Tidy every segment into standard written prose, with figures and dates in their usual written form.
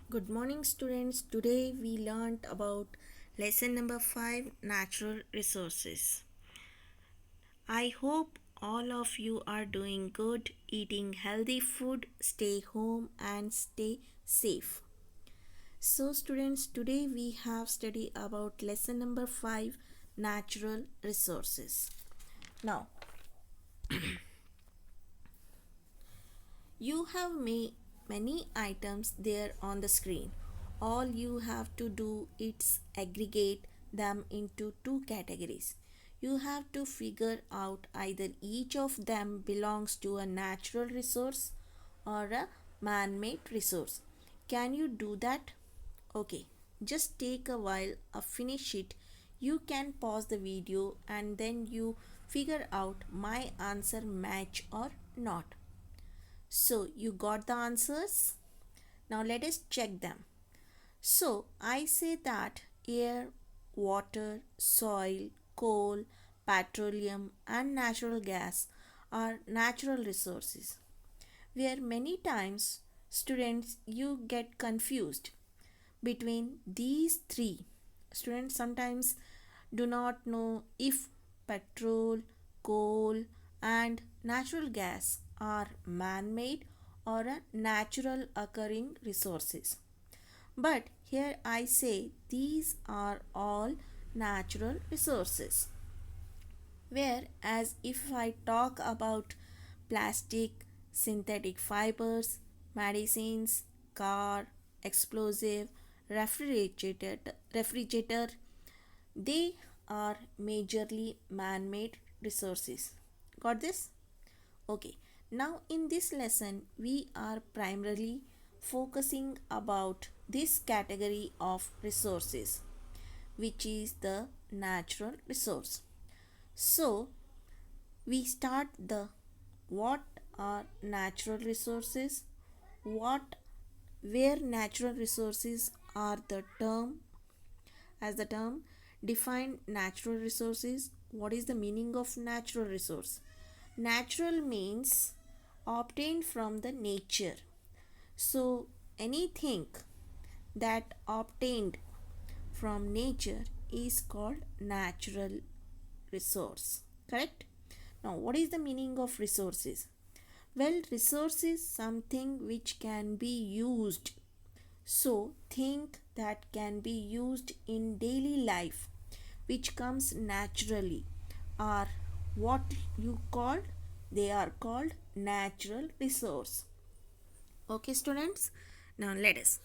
Good morning, students. Today we learned about lesson number 5, natural resources. I hope all of you are doing good, eating healthy food, stay home and stay safe. So, students, today we have studied about lesson number 5, natural resources. Now, you have many items there on the screen. All you have to do is aggregate them into two categories. You have to figure out either each of them belongs to a natural resource or a man-made resource. Can you do that? Okay, just take a while finish it. You can pause the video and then you figure out my answer match or not. So you got the answers? Now let us check them. So I say that air, water, soil, coal, petroleum and natural gas are natural resources. Where many times students you get confused between these three. Students sometimes do not know if petrol, coal, and natural gas are man made or a natural occurring resources. But here I say these are all natural resources. Whereas if I talk about plastic, synthetic fibers, medicines, car, explosive, refrigerator, they are majorly man-made resources. Got this? Okay. Now in this lesson we are primarily focusing about this category of resources, which is the natural resource. So we start the what are natural resources, what where natural resources are the term as the term define natural resources. What is the meaning of natural resource? Natural means obtained from the nature. So anything that obtained from nature is called natural resource. Correct? Now what is the meaning of resources? Well, resource is something which can be used. So think that can be used in daily life, which comes naturally, are what you called, they are called natural resource. Okay, students, now let us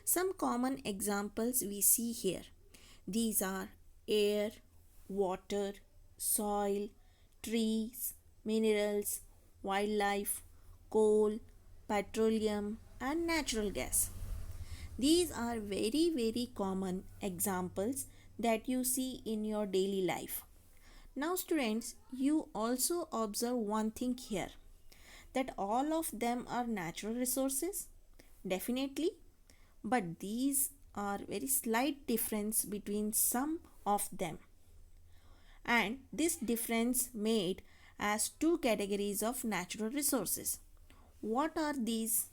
some common examples we see here. These are air, water, soil, trees, minerals, wildlife, coal, petroleum, and natural gas. These are very common examples that you see in your daily life. Now, students, you also observe one thing here, that all of them are natural resources. Definitely, but these are very slight difference between some of them, and this difference made as two categories of natural resources. What are these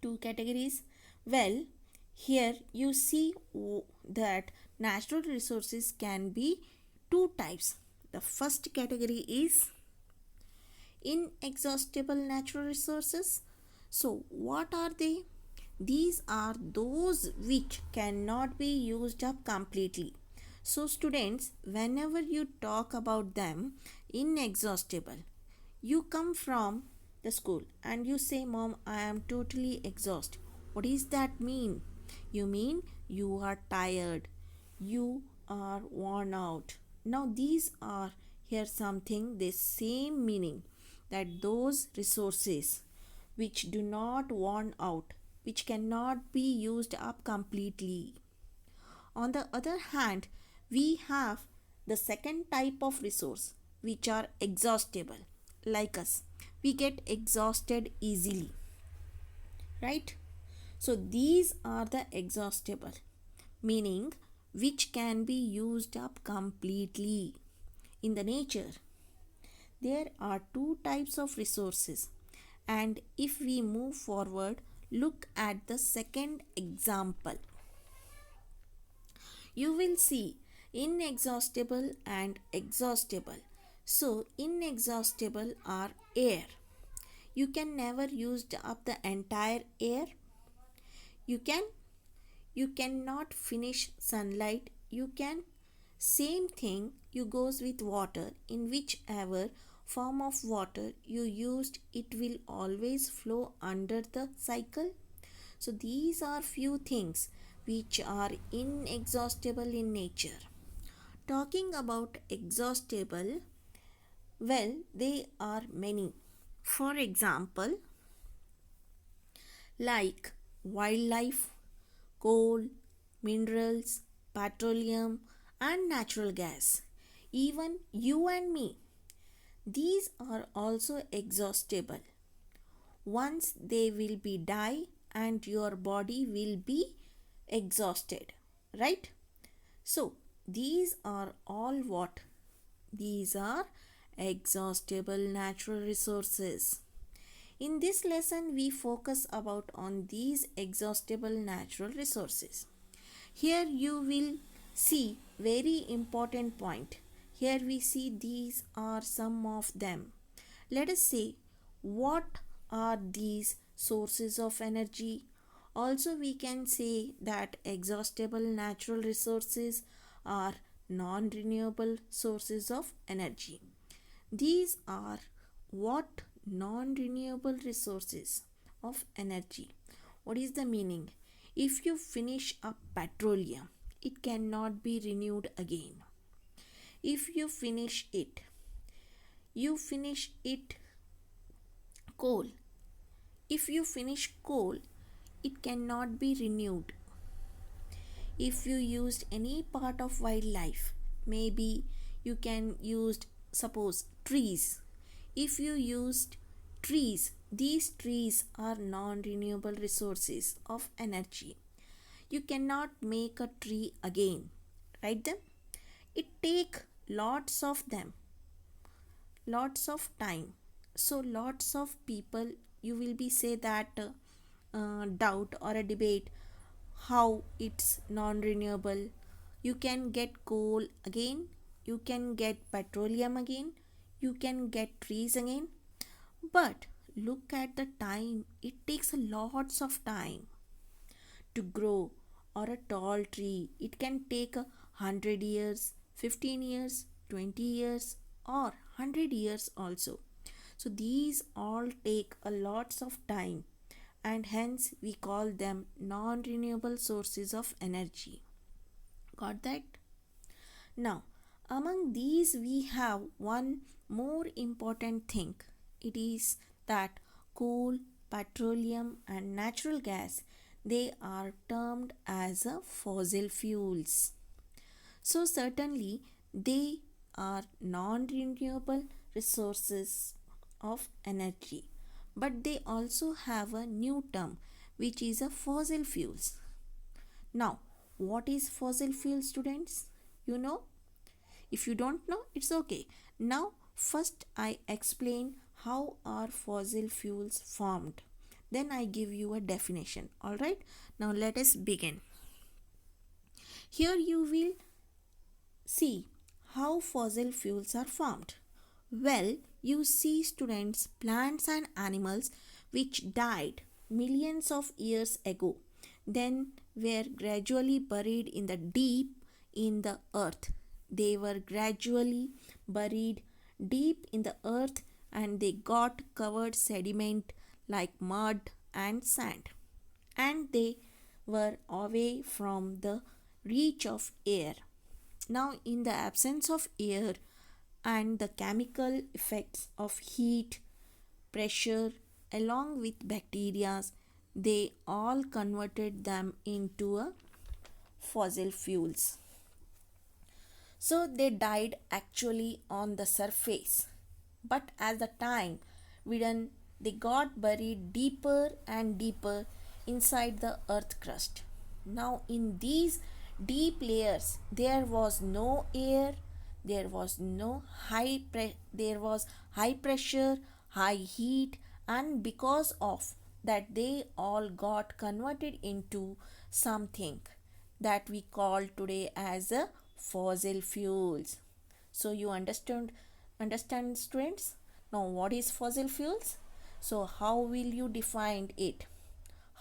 two categories? Well, here you see that natural resources can be two types. The first category is inexhaustible natural resources. So what are they? These are those which cannot be used up completely. So students, whenever you talk about them inexhaustible, you come from the school and you say, Mom, I am totally exhausted. What does that mean? You mean you are tired, you are worn out. Now these are here something the same meaning, that those resources which do not worn out, which cannot be used up completely. On the other hand, we have the second type of resource which are exhaustible. Like us, we get exhausted easily, right? So these are the exhaustible, meaning which can be used up completely. In the nature, there are two types of resources, and if we move forward, look at the second example. You will see inexhaustible and exhaustible. So, inexhaustible are air. You can never use up the entire air. You can you cannot finish sunlight. You can same thing you goes with water. In whichever form of water you used, it will always flow under the cycle. So these are few things which are inexhaustible in nature. Talking about exhaustible, well, they are many. For example, like wildlife, coal, minerals, petroleum, and natural gas. Even you and me, these are also exhaustible. Once they will be die and your body will be exhausted, right? So these are all what? These are exhaustible natural resources. In this lesson we focus about on these exhaustible natural resources. Here you will see very important point. Here we see these are some of them. Let us say what are these sources of energy. Also we can say that exhaustible natural resources are non-renewable sources of energy. These are what? Non-renewable resources of energy. What is the meaning? If you finish up petroleum, it cannot be renewed again. If you finish it coal. If you finish coal, it cannot be renewed. If you used any part of wildlife, maybe you can use suppose trees. If you used trees, these trees are non-renewable resources of energy. You cannot make a tree again, right? Them it take lots of them, lots of time. So lots of people, you will be say that doubt or a debate how it's non-renewable. You can get coal again, you can get petroleum again, you can get trees again, but look at the time. It takes lots of time to grow. Or a tall tree, it can take 100 years, 15 years, 20 years, or 100 years also. So these all take a lots of time, and hence we call them non-renewable sources of energy. Got that? Now, among these we have one more important thing. It is that coal, petroleum and natural gas, they are termed as a fossil fuels. So certainly they are non-renewable resources of energy, but they also have a new term which is a fossil fuels. Now, what is fossil fuel, students? You know? If you don't know, it's okay. Now, first I explain how are fossil fuels formed. Then I give you a definition. Alright? Now let us begin. Here you will see how fossil fuels are formed. Well, you see, students, plants and animals which died millions of years ago, then were gradually buried in the deep in the earth. They were gradually buried deep in the earth and they got covered sediment like mud and sand. And they were away from the reach of air. Now, in the absence of air and the chemical effects of heat, pressure, along with bacteria, they all converted them into a fossil fuels. So they died actually on the surface, but as the time went, they got buried deeper and deeper inside the earth crust. Now in these deep layers there was no air, there was high pressure, high heat, and because of that they all got converted into something that we call today as a fossil fuels. So you understand students? Now what is fossil fuels? So how will you define it?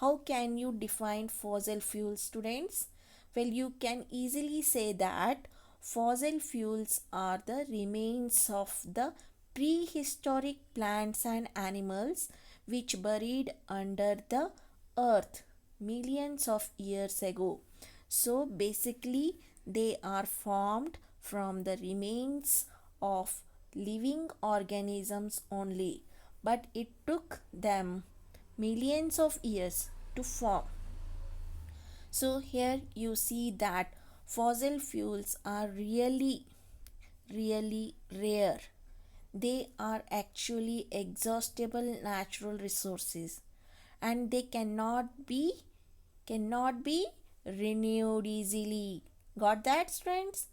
How can you define fossil fuels, students? Well, you can easily say that fossil fuels are the remains of the prehistoric plants and animals which buried under the earth millions of years ago. So basically, they are formed from the remains of living organisms only, but it took them millions of years to form. So here you see that fossil fuels are really rare. They are actually exhaustible natural resources and they cannot be renewed easily. Got that, friends?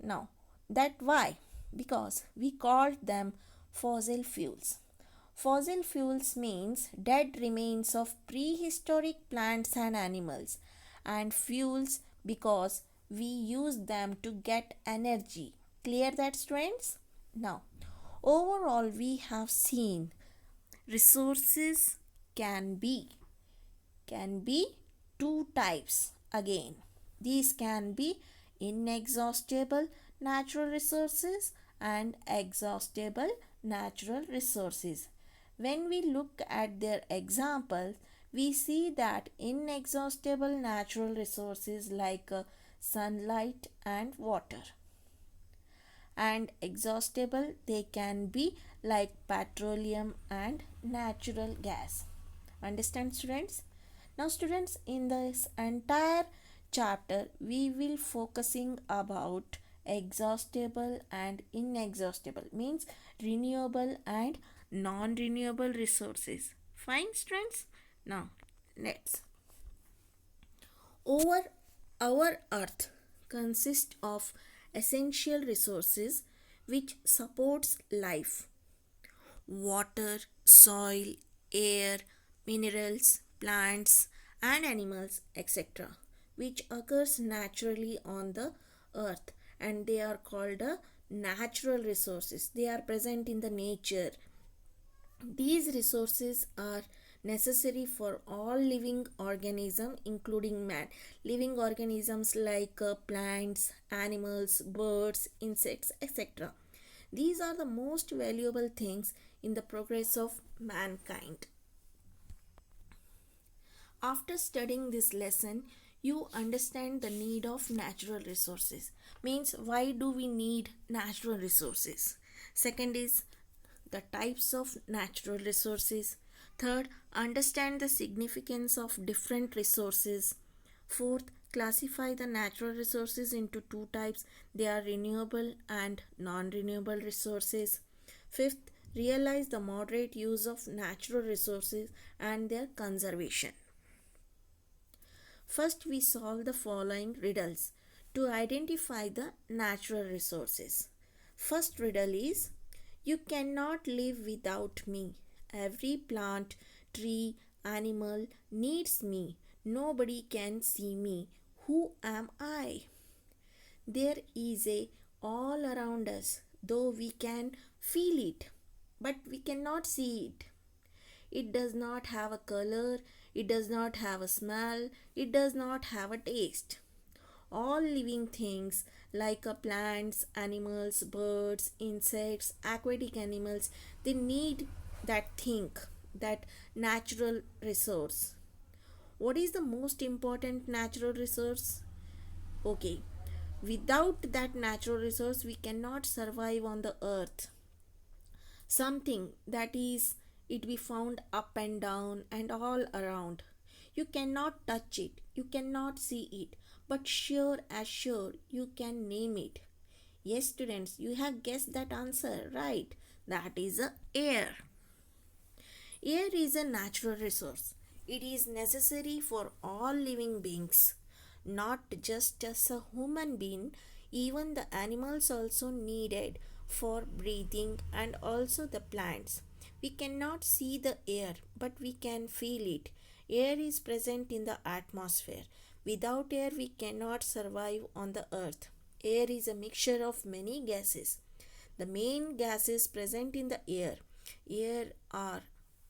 Now, that why? Because we called them fossil fuels. Fossil fuels means dead remains of prehistoric plants and animals, and fuels because we use them to get energy. Clear that, students? Now, overall, we have seen resources can be can be two types again. These can be inexhaustible natural resources and exhaustible natural resources. When we look at their examples, we see that inexhaustible natural resources like sunlight and water, and exhaustible they can be like petroleum and natural gas. Understand, students? Now students, in this entire chapter we will focusing about exhaustible and inexhaustible, means renewable and non-renewable resources. Fine, students? Now let's over our earth consists of essential resources which supports life: water, soil, air, minerals, plants and animals, etc., which occurs naturally on the earth, and they are called natural resources. They are present in the nature. These resources are necessary for all living organisms including man. Living organisms like plants, animals, birds, insects, etc. These are the most valuable things in the progress of mankind. After studying this lesson, you understand the need of natural resources. Means why do we need natural resources? Second is the types of natural resources. Third, understand the significance of different resources. Fourth, classify the natural resources into two types. They are renewable and non-renewable resources. Fifth, realize the moderate use of natural resources and their conservation. First, we solve the following riddles to identify the natural resources. First riddle is: you cannot live without me. Every plant, tree, animal needs me. Nobody can see me. Who am I? There is a all around us, though we can feel it, but we cannot see it. It does not have a color, it does not have a smell, it does not have a taste. All living things like plants, animals, birds, insects, aquatic animals, they need that thing, that natural resource. What is the most important natural resource? Okay, without that natural resource, we cannot survive on the earth. Something that is it be found up and down and all around. You cannot touch it, you cannot see it, but sure as sure you can name it. Yes, students, you have guessed that answer right. That is air. Air is a natural resource. It is necessary for all living beings, not just as a human being. Even the animals also need it for breathing, and also the plants. We cannot see the air, but we can feel it. Air is present in the atmosphere. Without air, we cannot survive on the earth. Air is a mixture of many gases. The main gases present in the air are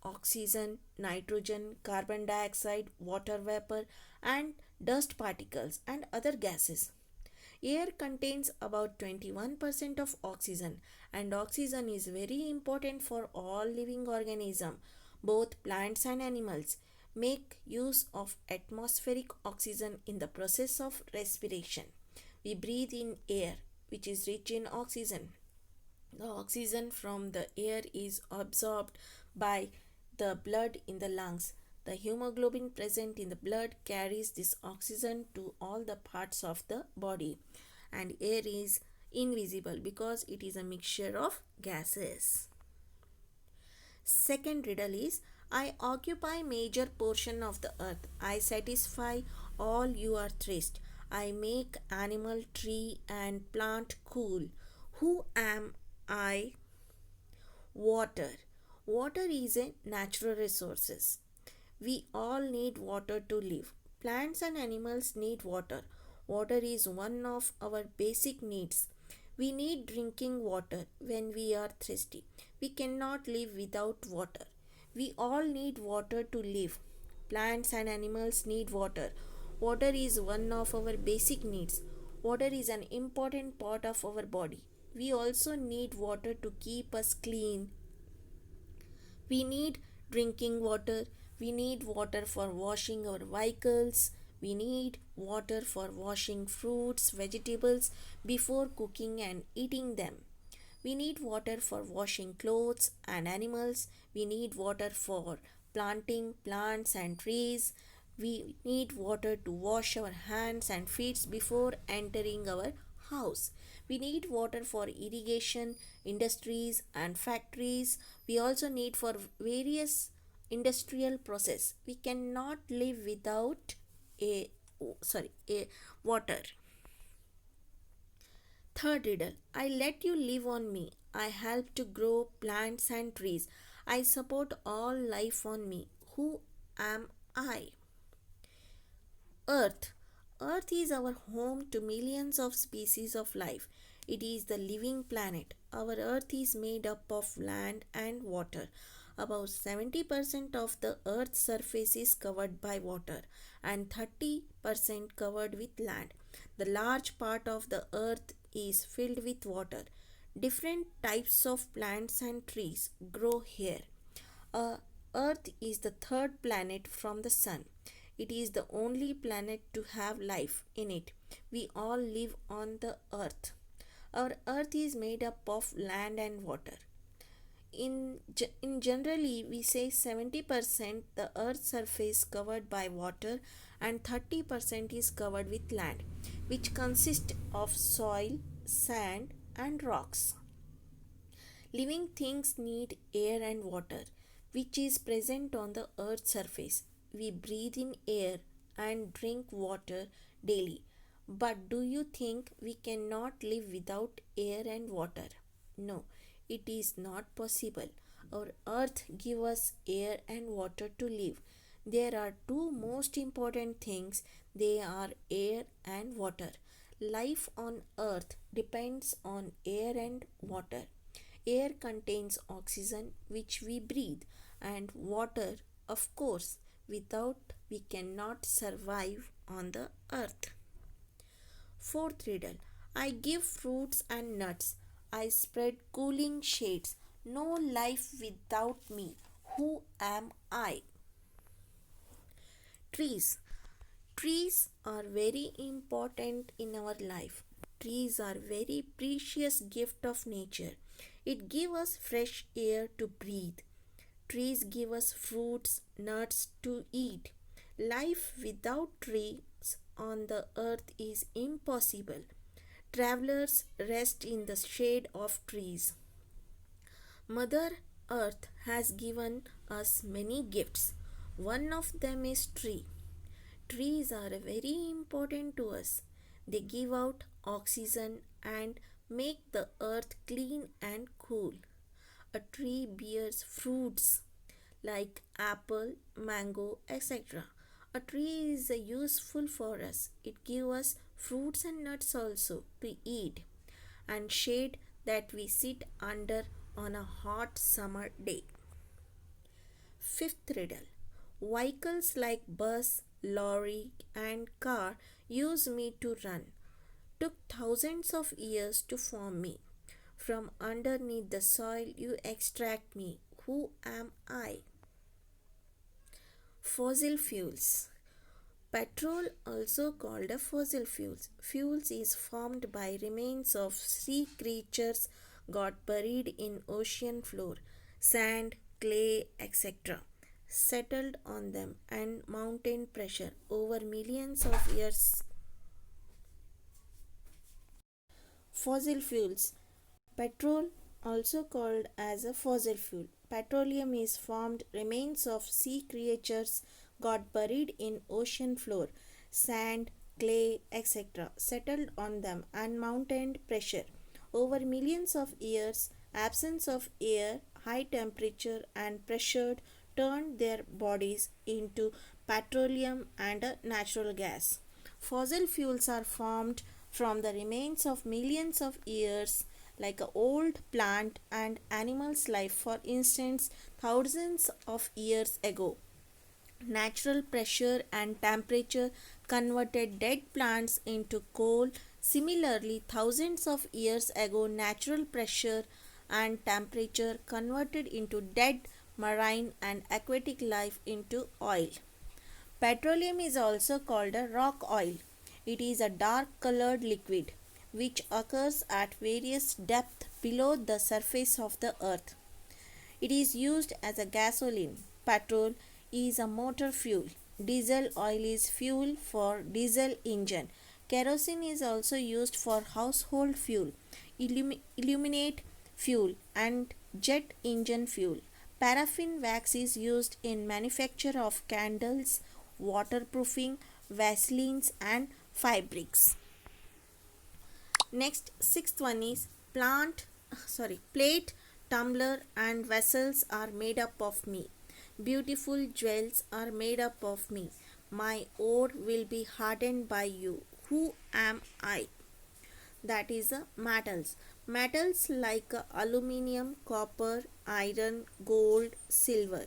oxygen, nitrogen, carbon dioxide, water vapor, and dust particles, and other gases. Air contains about 21% of oxygen, and oxygen is very important for all living organisms. Both plants and animals make use of atmospheric oxygen in the process of respiration. We breathe in air which is rich in oxygen. The oxygen from the air is absorbed by the blood in the lungs. The hemoglobin present in the blood carries this oxygen to all the parts of the body, and air is invisible because it is a mixture of gases. Second riddle is, I occupy major portion of the earth. I satisfy all your thirst. I make animal, tree and plant cool. Who am I? Water. Water is a natural resources. We all need water to live. Plants and animals need water. Water is one of our basic needs. We need drinking water when we are thirsty. We cannot live without water. We all need water to live. Plants and animals need water. Water is one of our basic needs. Water is an important part of our body. We also need water to keep us clean. We need drinking water. We need water for washing our vehicles. We need water for washing fruits, vegetables before cooking and eating them. We need water for washing clothes and animals. We need water for planting plants and trees. We need water to wash our hands and feet before entering our house. We need water for irrigation, industries and factories. We also need for various industrial process. We cannot live without a water. Third riddle, I let you live on me. I help to grow plants and trees. I support all life on me. Who am I? Earth. Earth is our home to millions of species of life. It is the living planet. Our earth is made up of land and water. About 70% of the earth's surface is covered by water and 30% covered with land. The large part of the earth is filled with water. Different types of plants and trees grow here. Earth is the third planet from the sun. It is the only planet to have life in it. We all live on the earth. Our earth is made up of land and water. In generally, we say 70% the earth's surface covered by water and 30% is covered with land, which consists of soil, sand and rocks. Living things need air and water, which is present on the earth's surface. We breathe in air and drink water daily. But do you think we cannot live without air and water? No, it is not possible. Our earth gives us air and water to live. There are two most important things. They are air and water. Life on earth depends on air and water. Air contains oxygen which we breathe, and water, of course, without we cannot survive on the earth. Fourth riddle, I give fruits and nuts. I spread cooling shades. No life without me. Who am I? Trees. Trees are very important in our life. Trees are very precious gift of nature. It gives us fresh air to breathe. Trees give us fruits, nuts to eat. Life without trees on the earth is impossible. Travelers rest in the shade of trees. Mother Earth has given us many gifts. One of them is tree. Trees are very important to us. They give out oxygen and make the earth clean and cool. A tree bears fruits like apple, mango, etc. A tree is useful for us. It gives us fruits and nuts also to eat and shade that we sit under on a hot summer day. Fifth riddle. Vehicles like bus, lorry, and car use me to run. Took thousands of years to form me. From underneath the soil you extract me. Who am I? Fossil fuels. Petrol, also called a fossil fuels. Fuels is formed by remains of sea creatures got buried in ocean floor, sand, clay, etc. Settled on them and mountain pressure over millions of years. Fossil fuels. Petrol, also called as a fossil fuel. Petroleum is formed remains of sea creatures got buried in ocean floor, sand, clay, etc. settled on them and mountain pressure. Over millions of years, absence of air, high temperature and pressure turned their bodies into petroleum and a natural gas. Fossil fuels are formed from the remains of millions of years like a old plant and animals life, for instance thousands of years ago. Natural pressure and temperature converted dead plants into coal. Similarly, thousands of years ago, natural pressure and temperature converted into dead marine and aquatic life into oil. Petroleum is also called a rock oil. It is a dark colored liquid which occurs at various depths below the surface of the earth. It is used as a gasoline. Petrol is a motor fuel. Diesel oil is fuel for diesel engine. Kerosene is also used for household fuel, illuminate fuel and jet engine fuel. Paraffin wax is used in manufacture of candles, waterproofing, vaselines and fabrics. Next, sixth one is plate, tumbler and vessels are made up of me. Beautiful jewels are made up of me. My ore will be hardened by you. Who am I? That is metals. Metals like aluminium, copper, iron, gold, silver.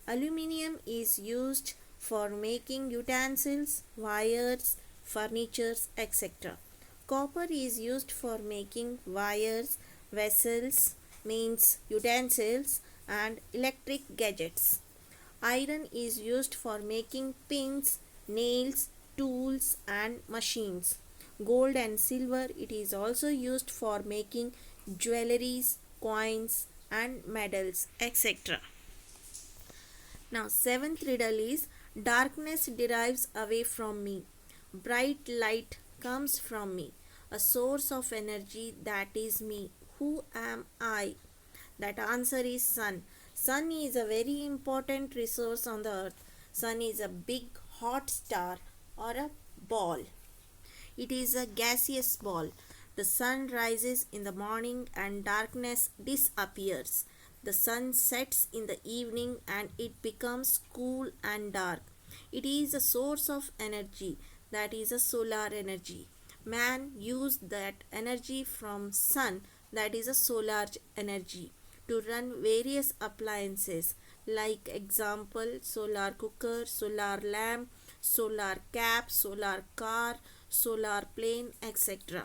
Aluminium is used for making utensils, wires, furnitures, etc. Copper is used for making wires, vessels, means utensils, and electric gadgets. Iron is used for making pins, nails, tools, and machines. Gold and silver, it is also used for making jewelries, coins, and medals, etc. Now, seventh riddle is darkness derives away from me. Bright light comes from me. A source of energy that is me. Who am I? That answer is sun. Sun is a very important resource on the earth. Sun is a big hot star or a ball. It is a gaseous ball. The sun rises in the morning and darkness disappears. The sun sets in the evening and it becomes cool and dark. It is a source of energy, that is a solar energy. Man used that energy from sun, that is a solar energy, to run various appliances like example solar cooker, solar lamp, solar cap, solar car, solar plane, etc.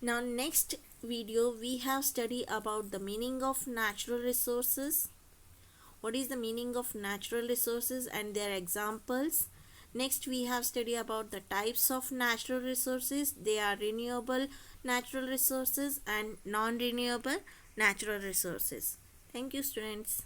Now next video we have studied about the meaning of natural resources. What is the meaning of natural resources and their examples? Next we have studied about the types of natural resources. They are renewable natural resources and non-renewable natural resources. Thank you, students.